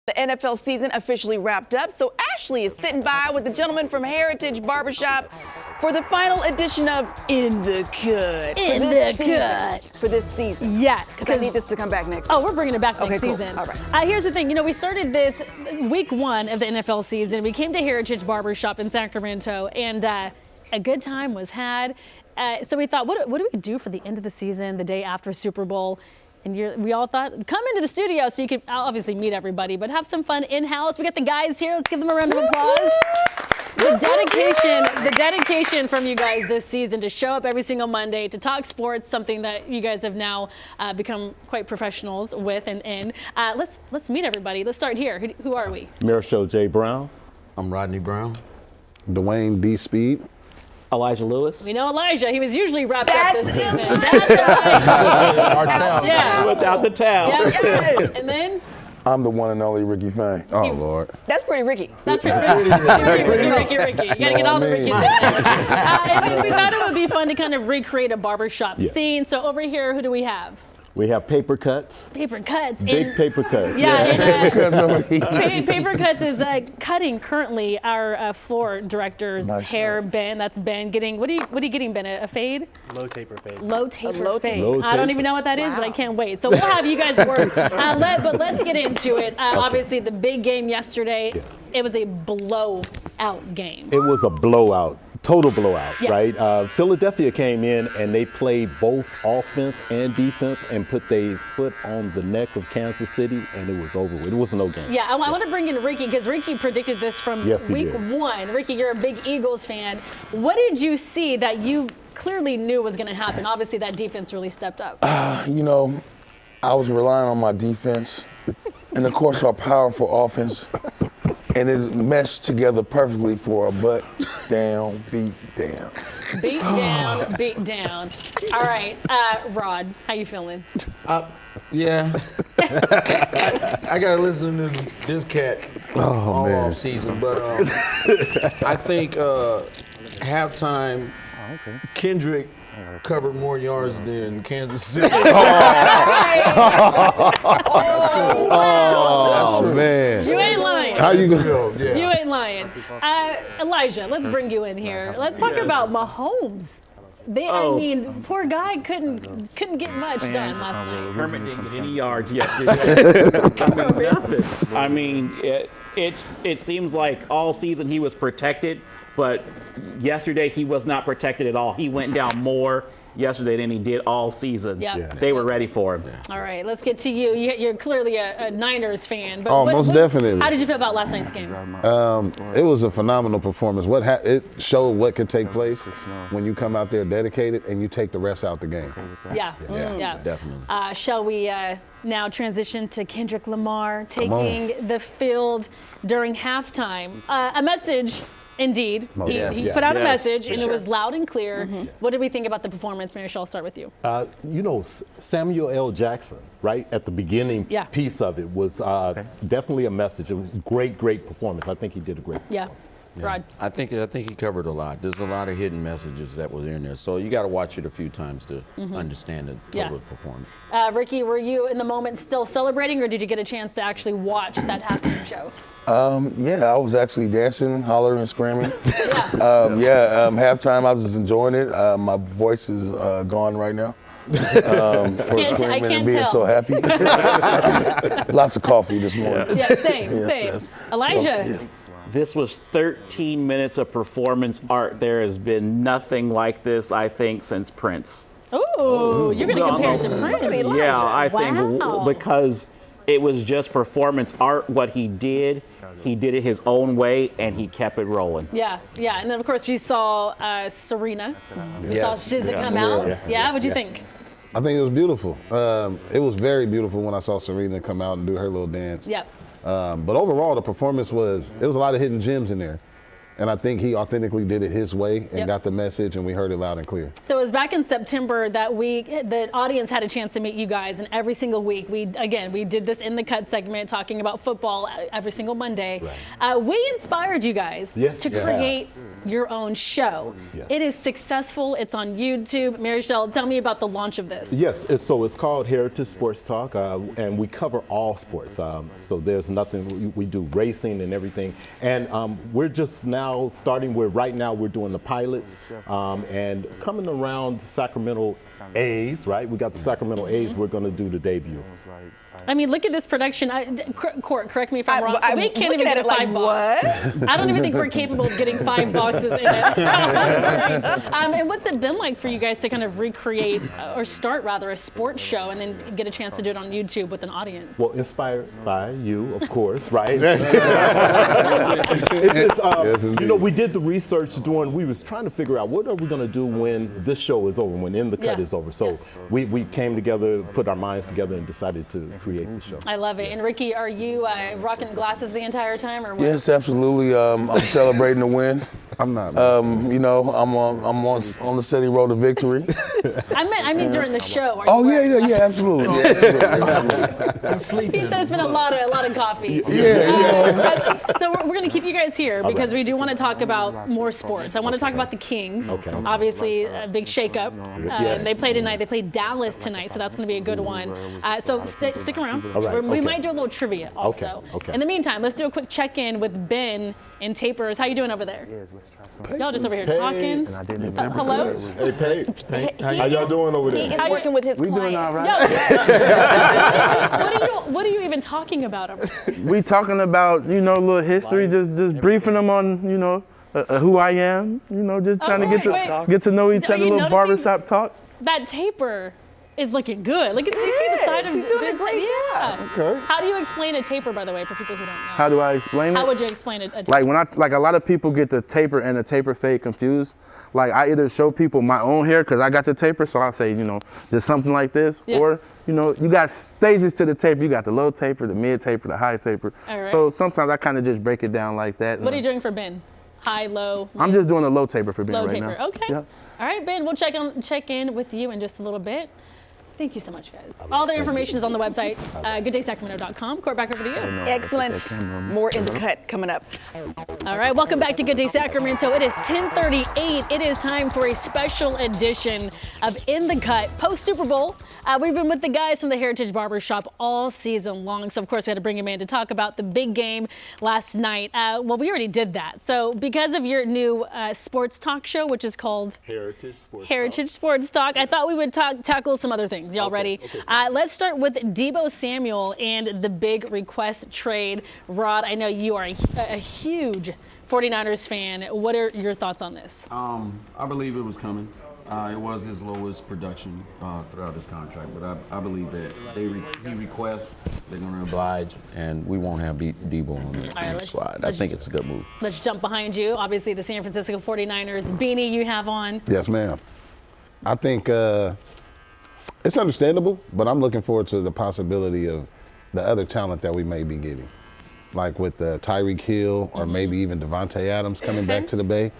The NFL season officially wrapped up, so Ashley is sitting by with the gentleman from Hairitage Barbershop for the final edition of In the Cut. For this season. Yes. Because I need this to come back next Oh, week. we're bringing it back next season. Cool. All right. Here's the thing. You know, we started this week 1 of the NFL season. We came to Hairitage Barbershop in Sacramento, and a good time was had. So we thought, what do we do for the end of the season, the day after Super Bowl? And we all thought, come into the studio so you can obviously meet everybody, but have some fun in-house. We got the guys here. Let's give them a round of applause. The dedication from you guys this season to show up every single Monday to talk sports, something that you guys have now become quite professionals with and in. Let's meet everybody. Let's start here. Who are we? Marshall J. Brown. I'm Rodney Brown. Dwayne D. Speed. Elijah Lewis. We know Elijah. He was usually wrapped up this season. That's Our town. Yeah. Without the towel. Yeah. Yes. And then? I'm the one and only Ricky Fang. Oh, Lord. That's pretty Ricky. That's Ricky. Ricky. You gotta get all the Rickies in there. And we thought it would be fun to kind of recreate a barbershop scene. So over here, who do we have? We have paper cuts. Paper cuts. Big paper cuts. Yeah. Paper cuts is cutting currently our floor director's hair. Ben, that's Ben getting. What are you getting, Ben? A fade? Low taper fade. Low taper fade. Low I don't taper. even know what that is, but I can't wait. So we'll have you guys work. But let's get into it. Obviously, the big game yesterday. Yes. It was a blowout game. It was a blowout. Total blowout, Yeah. right? Philadelphia came in and they played both offense and defense and put their foot on the neck of Kansas City, and it was over with. It was no game. Yeah, I want to bring in Ricky because Ricky predicted this from Yes, he week did. 1. Ricky, you're a big Eagles fan. What did you see that you clearly knew was going to happen? Obviously, that defense really stepped up. You know, I was relying on my defense and, of course, our powerful offense. And it meshed together perfectly for a butt down, beat down. Beat down. All right, Rod, how you feeling? Yeah. I gotta listen to this cat all off season, but I think halftime Kendrick covered more yards than Kansas City. Oh, man. You ain't lying. How you going? Yeah. You ain't lying. Elijah, let's bring you in here. Let's talk about Mahomes. I mean, poor guy couldn't get much done last night. Hermit didn't get any yards yesterday. Nothing. I mean, it seems like all season he was protected, but yesterday he was not protected at all. He went down more yesterday than he did all season. Yep. They were ready for him. All right, let's get to you. You're clearly a Niners fan. But Oh, most definitely. How did you feel about last night's game? It was a phenomenal performance. It showed what could take place when you come out there dedicated and you take the refs out the game. Yeah. Definitely. Shall we now transition to Kendrick Lamar taking the field during halftime? A message. Indeed. He put out a message, and it was loud and clear. What did we think about the performance? Mary, I'll start with you. You know, Samuel L. Jackson, right at the beginning piece of it was definitely a message. It was great performance. I think he did a great performance. Rod. I think he covered a lot. There's a lot of hidden messages that was in there, so you got to watch it a few times to understand the total performance. Ricky, were you in the moment still celebrating, or did you get a chance to actually watch that halftime show? Yeah, I was actually dancing, hollering, and screaming. Halftime, I was just enjoying it. My voice is gone right now. For screaming and being so happy. Lots of coffee this morning. Yeah, same. Elijah. This was 13 minutes of performance art. There has been nothing like this, I think, since Prince. Ooh, you're going to compare it to Prince. Yeah, I think because it was just performance art. What he did it his own way, and he kept it rolling. Yeah. And then, of course, we saw Serena. We saw SZA come out. What'd you think? I think it was beautiful. It was very beautiful when I saw Serena come out and do her little dance. Yep. But overall, the performance was a lot of hidden gems in there. And I think he authentically did it his way and got the message, and we heard it loud and clear. So it was back in September that the audience had a chance to meet you guys, and every single week we did this In the Cut segment talking about football every single Monday. Right. We inspired you guys to create your own show. Yes. It is successful. It's on YouTube. Marichelle, tell me about the launch of this. Yes, so it's called Hairitage Sports Talk, and we cover all sports. So there's nothing, we do racing and everything. And we're just now starting right now we're doing the pilots and coming around Sacramento A's, right? We got the Sacramento A's, we're going to do the debut. I mean, look at this production. Court, correct me if I'm wrong. We can't even get a 5 box. I don't even think we're capable of getting 5 boxes in it. And what's it been like for you guys to kind of recreate or start rather a sports show and then get a chance to do it on YouTube with an audience? Well, inspired by you, of course, right? You know, we did the research we was trying to figure out what are we going to do when this show is over, when In the Cut is over. So we came together, put our minds together, and decided to create the show. I love it. And Ricky, are you rocking glasses the entire time, or what? Yes, absolutely. I'm celebrating the win. I'm not. You know, I'm on the steady road to victory. I mean during the show. Yeah, absolutely. I'm sleeping. He said it's been a lot of coffee. So we're going to keep you guys here because we do want to talk about more sports. I want to talk about the Kings. Okay. Obviously, a big shakeup. They play tonight. They play Dallas tonight, so that's going to be a good one. So stick around. We might do a little trivia also. Okay. In the meantime, let's do a quick check-in with Ben and Tapers. How you doing over there? Y'all just over here talking. Hello? Hey, Paige. How y'all doing over there? He is working with his clients. We doing all right. What are you even talking about over there? We talking about, a little history, just briefing them on, who I am, just trying to get to know each other, a little barbershop talk. That taper is looking good. Look at you see the side of he's doing a great job. Okay. How do you explain a taper, by the way, for people who don't know? How do I explain it? How would you explain a taper? Like a lot of people get the taper and the taper fade confused. Like I either show people my own hair because I got the taper, so I'll say, just something like this, or you got stages to the taper. You got the low taper, the mid taper, the high taper. All right. So sometimes I kind of just break it down like that. What are you doing for Ben? High, low? Mid? I'm just doing a low taper for Ben low right taper. now. Okay. Yeah. All right, Ben. We'll check in with you in just a little bit. Thank you so much, guys. All the information is on the website, gooddaysacramento.com. Court, back over to you. Excellent. More In the Cut coming up. All right, welcome back to Good Day Sacramento. It is 10:38. It is time for a special edition of In the Cut post-Super Bowl. We've been with the guys from the Hairitage Barbershop all season long, so of course we had to bring him in to talk about the big game last night. Well, we already did that. So because of your new sports talk show, which is called Hairitage Sports Talk, I thought we would tackle some other things. Y'all ready? Okay, let's start with Deebo Samuel and the big request trade. Rod, I know you are a huge 49ers fan. What are your thoughts on this? I believe it was coming. It was his lowest production throughout his contract, but I believe that he requests, they're going to oblige, and we won't have Deebo on the slide. I think it's a good move. Let's jump behind you. Obviously, the San Francisco 49ers beanie you have on. Yes, ma'am. I think it's understandable, but I'm looking forward to the possibility of the other talent that we may be getting, like with Tyreek Hill or maybe even Devontae Adams coming back to the Bay.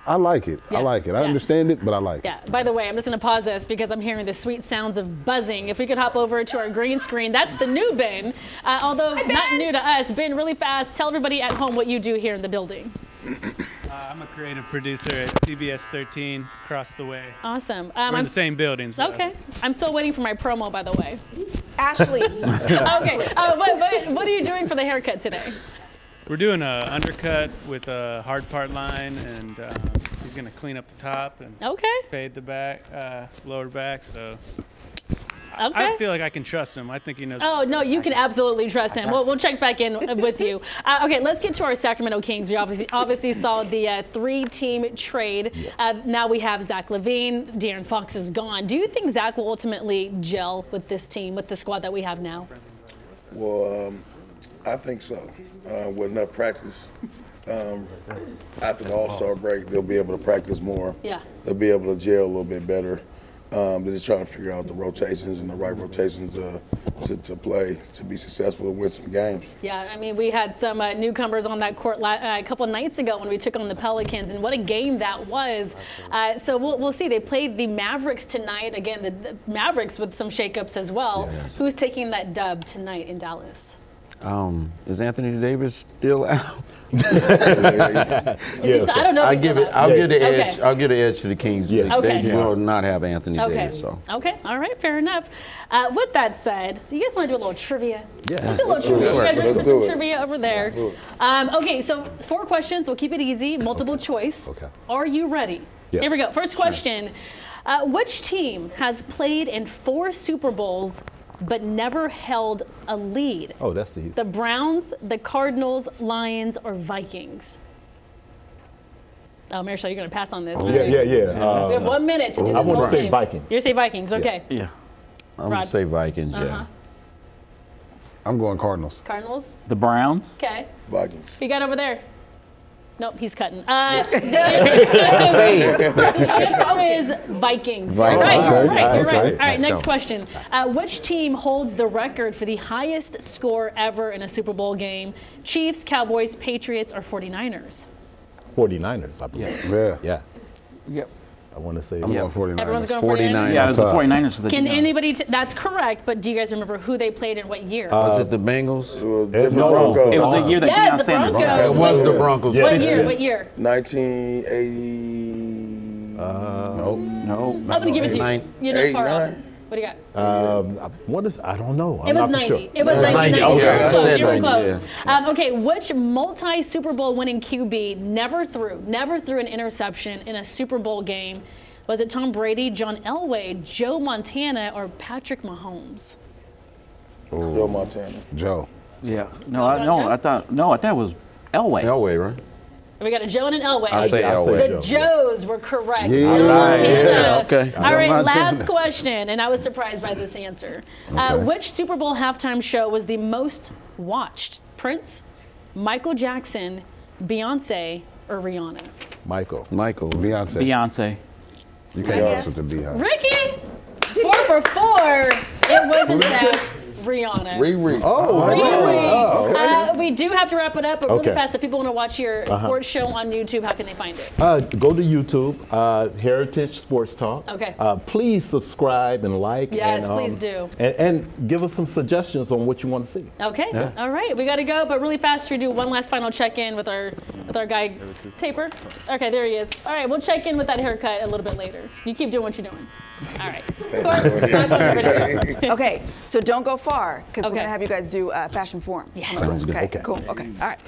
I like it. I like it. I understand it, but I like it. Yeah. By the way, I'm just going to pause this because I'm hearing the sweet sounds of buzzing. If we could hop over to our green screen, that's the new Ben. Although not new to us. Ben, really fast, tell everybody at home what you do here in the building. I'm a creative producer at CBS 13, across the way. Awesome. We're in the same building. So. Okay. I'm still waiting for my promo, by the way. Ashley. Okay. What are you doing for the haircut today? We're doing an undercut with a hard part line, and he's going to clean up the top and fade the back, lower back. So I feel like I can trust him. I think he knows. Oh, no, you can absolutely trust him. We'll check back in with you. Okay, let's get to our Sacramento Kings. We obviously saw the three-team trade. Yes. Now we have Zach LaVine. De'Aaron Fox is gone. Do you think Zach will ultimately gel with this team, with the squad that we have now? Well, I think so. With enough practice, after the All-Star break, they'll be able to practice more. Yeah. They'll be able to gel a little bit better. They're just trying to figure out the rotations and the right rotations to play to be successful and win some games. Yeah, I mean, we had some newcomers on that court a couple nights ago when we took on the Pelicans, and what a game that was. So we'll see. They played the Mavericks tonight. Again, the Mavericks with some shakeups as well. Yes. Who's taking that dub tonight in Dallas? Is Anthony Davis still out? I don't know. I'll give the edge. Okay. I'll give the edge to the Kings. Yeah. Okay. They will not have Anthony Davis. So. Okay. All right. Fair enough. With that said, you guys want to do a little trivia? Yeah. Let's do a little trivia. You guys ready for some it. trivia over there? Okay. So 4 questions. We'll keep it easy. Multiple choice. Okay. Are you ready? Yes. Here we go. First question. Which team has played in 4 Super Bowls but never held a lead? Oh, that's easy. The Browns, the Cardinals, Lions, or Vikings? Oh, Marichal, you're going to pass on this. Yeah. We have 1 minute to do this I want whole to say game. Vikings. You say Vikings, okay. Yeah. I'm going to say Vikings, yeah. I'm going Cardinals. Cardinals? The Browns. Okay. Vikings. Who you got over there? Nope, he's cutting. The answer is Vikings. Vikings. Right, Okay. you're right. Okay. All right, Let's next go. question. Which team holds the record for the highest score ever in a Super Bowl game? Chiefs, Cowboys, Patriots, or 49ers? 49ers, I believe. Yeah. Yep. I want to say. I'm going 49ers. Everyone's going 49ers. Yeah, it was the 49ers. Can anybody? That's correct, but do you guys remember who they played in what year? Was it the Bengals? The no, Broncos. It was the year that Yes, Deion the Sanders Broncos. It was the Broncos. What year? What year? 1980. No. I'm gonna give it to you. You're not far off. 89. What do you got? I don't know. It was 90. Sure. It was 1990. Okay. You were close. You were 90, close. Okay, which multi-Super Bowl winning QB never threw an interception in a Super Bowl game? Was it Tom Brady, John Elway, Joe Montana, or Patrick Mahomes? Joe Montana. Joe. Yeah. Joe? I thought it was Elway. Elway, right? We got a Joe and an Elway. I say I Elway. say The Joe. Joes were correct. Yeah. Joe Montana. Yeah, okay. All right, Montana. last question, and I was surprised by this answer. Which Super Bowl halftime show was the most watched? Prince, Michael Jackson, Beyonce, or Rihanna? Michael. Beyonce. Beyonce. You can't mess with the Beehive. Ricky, 4 for 4. It was in fact Rihanna. Riri. Oh, Really? Oh, okay. We do have to wrap it up, but really Okay. fast, if people want to watch your sports show on YouTube, how can they find it? Go to YouTube, Heritage Sports Talk. Okay. Please subscribe and like. Yes, and, please do. And give us some suggestions on what you want to see. Okay, all right, we got to go, but really fast, we do one last final check-in with our guy, Taper. Okay, there he is. All right, we'll check in with that haircut a little bit later. You keep doing what you're doing. All right. Okay, so don't go far because we're Okay. gonna have you guys do Fashion Forum. Yes. Sounds good. Okay, cool. Okay, all right.